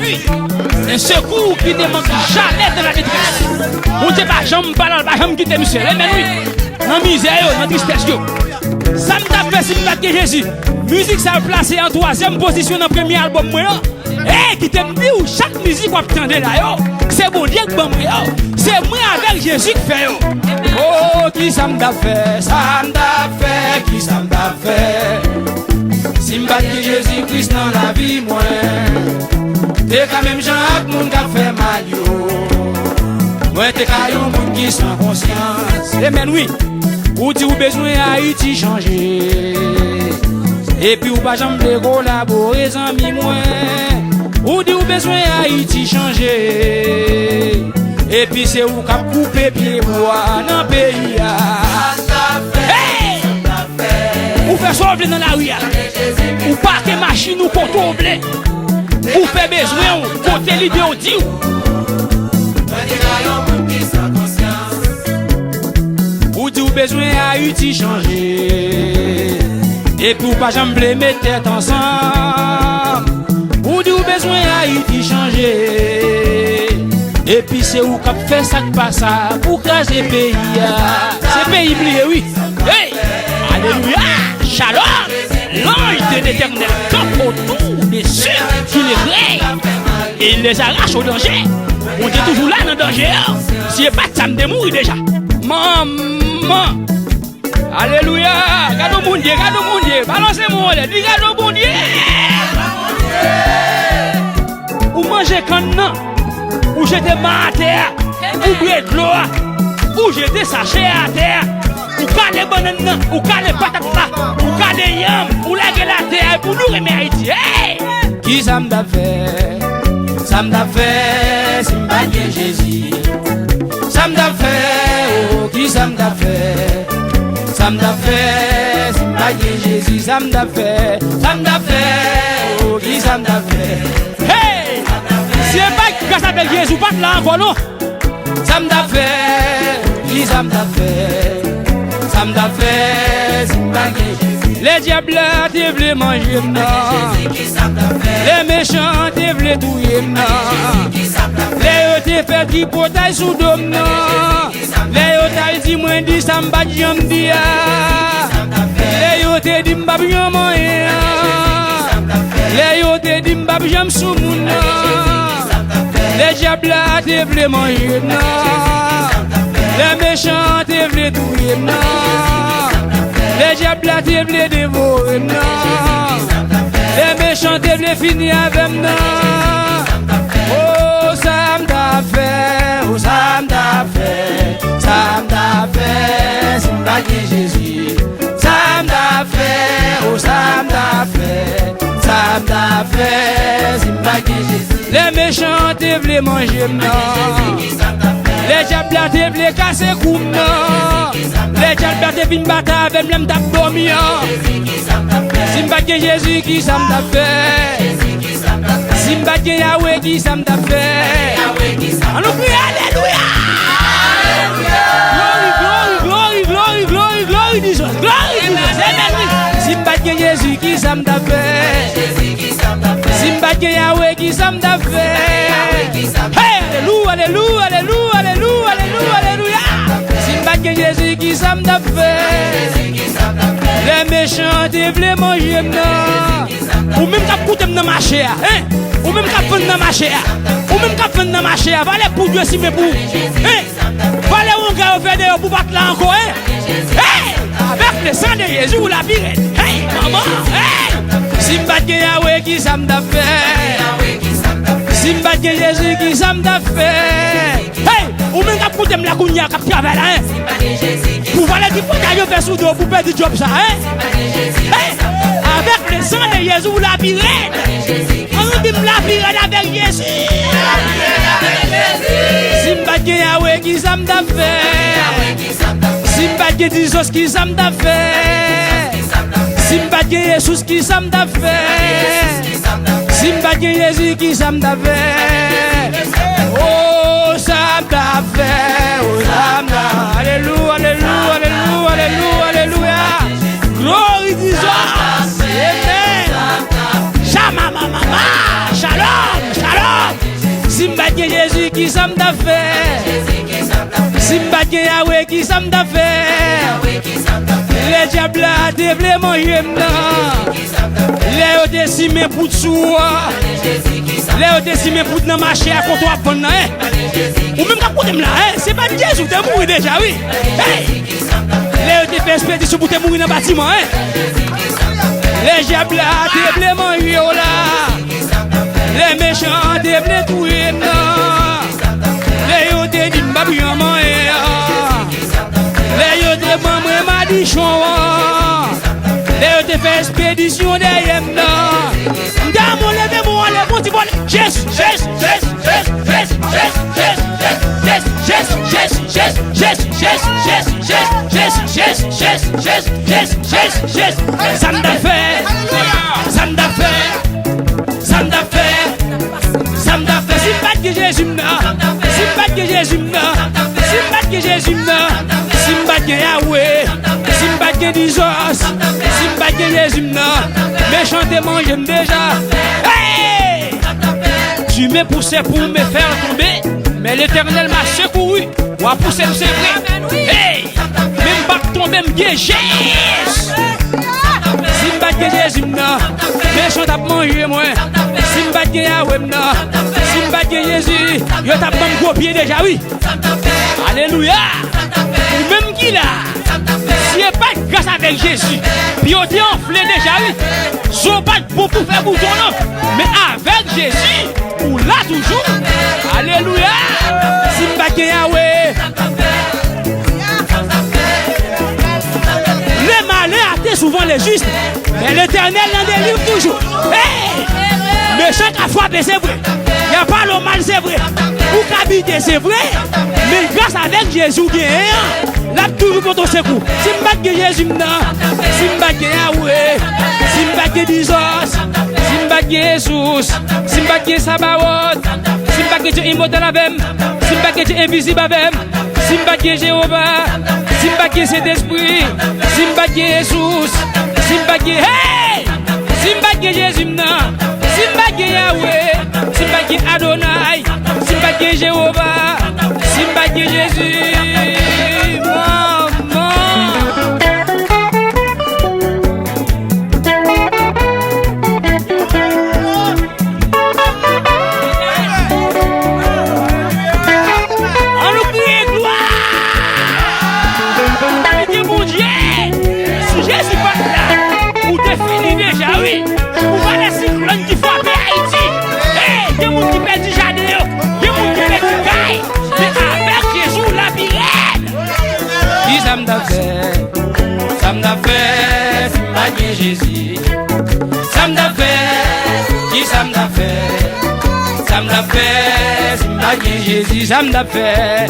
oui. Un secours qui ne manque jamais de la détresse. On ne sait pas, j'aime pas là, j'aime quitter monsieur. Mais oui, dans misère, dans tristesse. Ça me t'a fait si je ne Jésus. Musique, ça a placé en troisième position dans le premier album. Eh, qui t'aime dit où chaque musique qu'on entend là, c'est bon Dieu que bon moi. C'est moi avec Jésus qui fait. Oh, qui ça me t'a fait, ça me t'a fait, qui ça me t'a fait. Si m'bat que Jésus-Christ dans la vie, moi, t'es quand même Jean moun qui fait mal, yo. Moi, t'es quand même moun qui sans conscience. Eh, mais oui, ou dit ou besoin Haïti changer. Et puis ou pas jamais collaborer, amis, moi. Ou dit ou besoin Haïti changer. Et puis c'est où qu'a coupé pied bois dans le pays. Hey! Ou fait sauver dans la rue. Ou parquer machine ou contour blé. Ou fait besoin ou côté l'idée au dit. Ou dit ou besoin Haïti changer. Et puis ou pas jamais mettre tête ensemble. Ou dit ou besoin Haïti changer. Et puis c'est où qu'on fait ça qui passe pour craser le pays. C'est pays oublié, oui. Hey! Alléluia! Shalom! L'ange de l'éternel campe autour des ceux qui les créent. Et il les arrache au danger. On est toujours là dans le danger. Si il n'y a pas de ça, me mourir déjà. Maman! Alléluia! Regarde mon Dieu, regarde mon Dieu. Balancez-moi, dis regarde mon Dieu. Ou manger quand non? Ou j'étais mal à terre, ou brûler de l'eau, ou j'étais saché à terre, ou caler banane, ou caler patate là, ou caler yam, ou laguer la terre, pour nous remercier. Hey! Qui ça m'a fait? Ça m'a fait, c'est m'a dit Jésus. Ça m'a fait, oh, qui ça m'a fait? Ça m'a fait, c'est m'a dit Jésus. Ça m'a fait, oh, qui ça m'a fait? Hey! C'est pas que ça s'appelle Jésus, pas là encore, non? Ça m'a fait, qui ça m'a fait? Ça m'a fait, c'est pas Jésus. Les diables te voulaient manger, non? Les méchants te voulaient touiller, non? Les te fait du potail sous dôme, non? Les te dit, moi, dit, ça m'a dit, j'en dis, les te dit, m'ba bien moyen. Les te dit, m'ba bien sous mon nom. Les diables te voulaient manger, non? Les méchants te voulaient touiller, non? Les diables te voulaient dévorer, non? Les méchants te voulaient finir avec, non? Oh, ça m'a fait, oh, ça m'a fait, ça m'a fait, c'est m'a dit Jésus. Ça m'a fait, oh, ça m'a fait, ça m'a fait, c'est m'a dit Jésus. Les méchants te voulaient manger, non? Les diables te voulaient casser coupe, non? Les diables te viennent battre avec même d'abdomen. Si m'ba que Jésus qui ça m'a fait. Si m'ba que Yahweh qui ça m'a fait. On nous crie alléluia. Glory, glory, glory, glory, Dieuseul. Glory, si m'ba que Jésus qui ça m'a fait. Si m'ba que Yahweh qui ça m'a fait. Hey, alléluia, alléluia, alléluia, alléluia, alléluia, alléluia. Si m'ba que Jésus qui ça m'a fait. Les méchants te voulaient manger, non? Ou même qu'à coûter dans ma chair, hein? Ou même qu'à prendre dans ma chair. Ou même qu'à prendre dans ma chair. Valez pour Dieu si mais pour. Hein? Valez un gars au fait de pour battre là encore, hein? Hey! Avec le sang de Jésus ou la virette. Hey, maman! Hey! Si m'bat que Yahweh qui ça m'a fait. Si m'bat que Jésus qui ça m'a fait. Hey! Ou même qu'à coûter la gounia qui travaille, hein? Pour valer du potaille faire sous dos pour faire du job ça, hein? Hey! Avec le sang de Jésus ou la virette. On dit la virette avec Jésus. Si m'bat que Yahweh qui ça m'a fait. Si m'bat que Dieuseul qui ça m'a fait. Si m'bat que Jésus qui ça m'a fait. Si m'bat que Jésus qui ça m'a fait. Oh, ça m'a fait. Oh, ça m'a. Alléluia, alléluia, alléluia, alléluia, alléluia. Glory Dieuseul. Amen. Shalom, shalom. qui ça m'a fait. Simba qui Yahweh qui ça m'a fait. Les diables a déblé manger m'nan. Les décimés pour soi. Les décimés pour dans marché à comptoir bonne hein. Ou même quand pour là hein, c'est pas Jésus t'es mort déjà oui. Les fait expédition pour te mourir dans bâtiment hein. Les diables a déblé manger là. Les méchants déblé tout non. Les yoté dit m'babian manger. Les yoté maman m'a dit chon. Les yoté fait expédition derrière non. Dame levez-moi les bons petits Jésus Jésus Jésus Jésus Jésus Jésus Jésus Jésus ça me fait ça me fait ça me fait ça me fait si pas que Jésus si pas que Jésus si pas que Jésus si pas que Yahweh si pas que Dieuseul si pas que Jésus méchantement j'aime déjà hey tu m'es poussé pour me faire tomber mais l'Éternel m'a secouru ou a poussé c'est vrai hey même pas tomber me piéger si pas que Jésus méchant t'a mangé moi si pas que Yahweh si pas que Jésus yo t'a pas me copier déjà oui alléluia ou même qui là si est pas grâce avec Jésus puis on t'est enflé déjà oui sont pas pour faire bouton non mais avec Jésus ou là toujours alléluia si pas que Yahweh les malheurs attendent souvent les justes mais l'Éternel en délivre toujours hey méchant à frapper c'est vrai il n'y a pas le mal c'est vrai ou qu'habiter c'est vrai mais grâce avec Jésus là toujours pour ton secours si m'pas que Jésus si m'pas que Yahweh si m'pas que Dieuseul si m'pas que Jésus si m'pas que Sabaoth si m'pas que Dieu immortel avec si m'pas que Dieu invisible avec si m'pas que Jéhovah si m'pas que cet esprit si m'pas que Jésus si m'pas que hey si m'pas que Jésus si m'pas que Yahweh si m'pas que Adonai si m'pas que Jéhovah si m'pas que Jésus ça m'a fait, si m'a dit Jésus. Ça m'a fait, qui ça m'a fait. Ça m'a fait, si m'a dit Jésus. Ça m'a fait.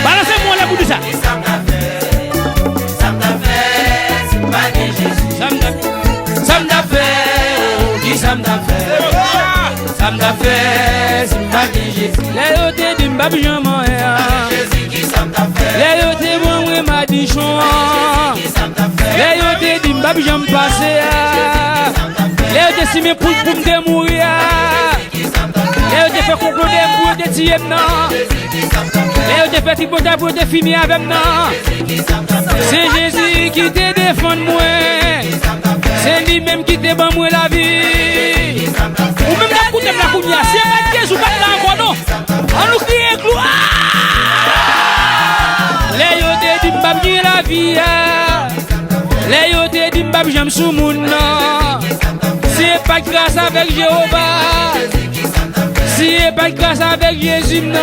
Balancez-moi la bout de ça. Ça m'a fait, si m'a dit Jésus. Ça m'a fait, qui ça m'a fait. Ça m'a fait, si m'a dit Jésus. Les autres du babillon Jésus qui ça m'a fait. Les autres moi m'a dit chon. Les autres du babillon passé. Les autres si mes poules pour me mourir. Les autres fait comprendre pour te tirer non. Les autres fait tripoter pour te finir avec non. C'est Jésus qui te défend moi. C'est lui-même qui te bat moi la vie. Ou même la coute la counia, c'est pas Jésus pas là encore non. On nous crie gloire. Les yote dit m'babni la vie. Les yote dit m'bab j'aime sous mon nom. C'est pas grâce avec Jéhovah. C'est pas grâce avec Jésus non.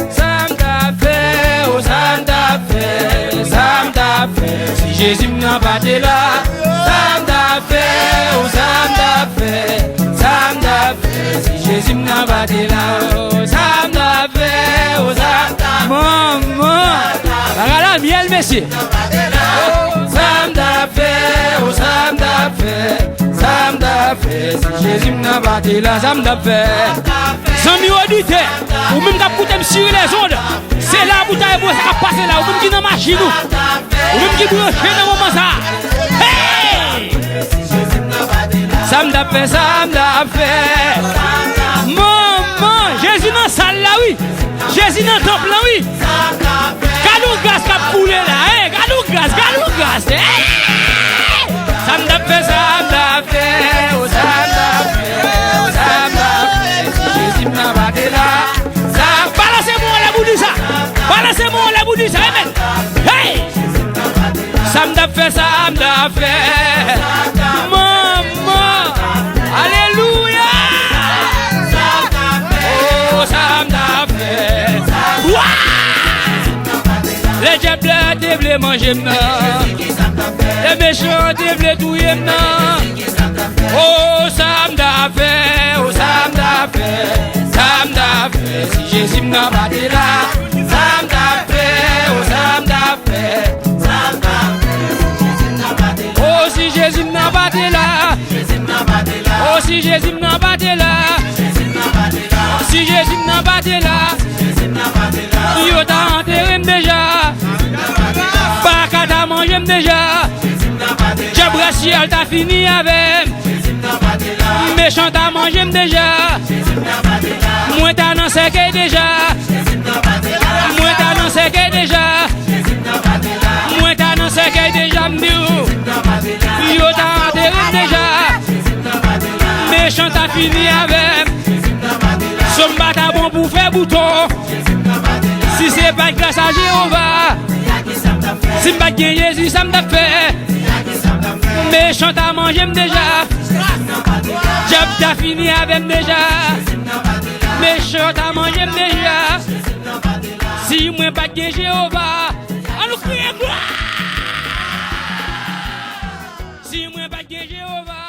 Ça m'a fait, oh ça m'a fait, ça m'a fait. Si Jésus n'a pas été là. Ça m'a fait, oh ça m'a fait, ça m'a fait. Si Jésus n'a pas été là, ça m'a fait, oh ça m'a fait. Maman, regarde la miel, monsieur. Ça m'a fait, oh ça m'a fait, ça m'a fait. Si Jésus n'a pas été là, ça m'a fait. Sans mieux auditer, ou même quand vous sur les ondes, c'est là où vous avez passé là, ou même qui dans ma machine, ou même qui vous fait dans le moment ça. Hey! Ça m'a fait, ça m'a fait. Maman! Jésus dans salle là, oui. Jésus dans temple là, oui. Galou gaz qui a coulé là, hein. Galou gaz, hein. Ça me fait, ça me fait, oh ça me fait, oh ça me fait. Jésus m'a battu là. Ça, balancez-moi la bout de ça. Balancez-moi la bout de ça, amen. Hey! Ça me fait, ça me fait. Maman, alléluia. Oh ça me fait. Ouah! Les diables te voulaient manger maintenant. Les méchants te voulaient touiller maintenant. Oh ça me fait, oh ça me fait, ça me fait. Si Jésus m'a battu là, ça me fait, oh ça me fait, ça me fait. Oh si Jésus m'a battu là, oh si Jésus m'a battu là, si Jésus m'a battu là, il t'a enterré déjà. Pas qu'à t'a mangé déjà. Jabraciel t'a fini avec. Méchant t'a mangé déjà. Moi t'as dans ce qu'est déjà. Moi t'as dans ce qu'est déjà. Moi t'as dans ce qu'est déjà. Yo t'a enterré déjà. Méchant t'a fini avec. Son bata bon pour faire bouton. Si c'est pas grâce à Jéhovah, si pas que Jésus ça me fait. Méchant à manger déjà. Job t'as fini avec déjà. Méchant à manger déjà. Si moi pas que Jéhovah, on nous crie gloire. Si moi pas que Jéhovah.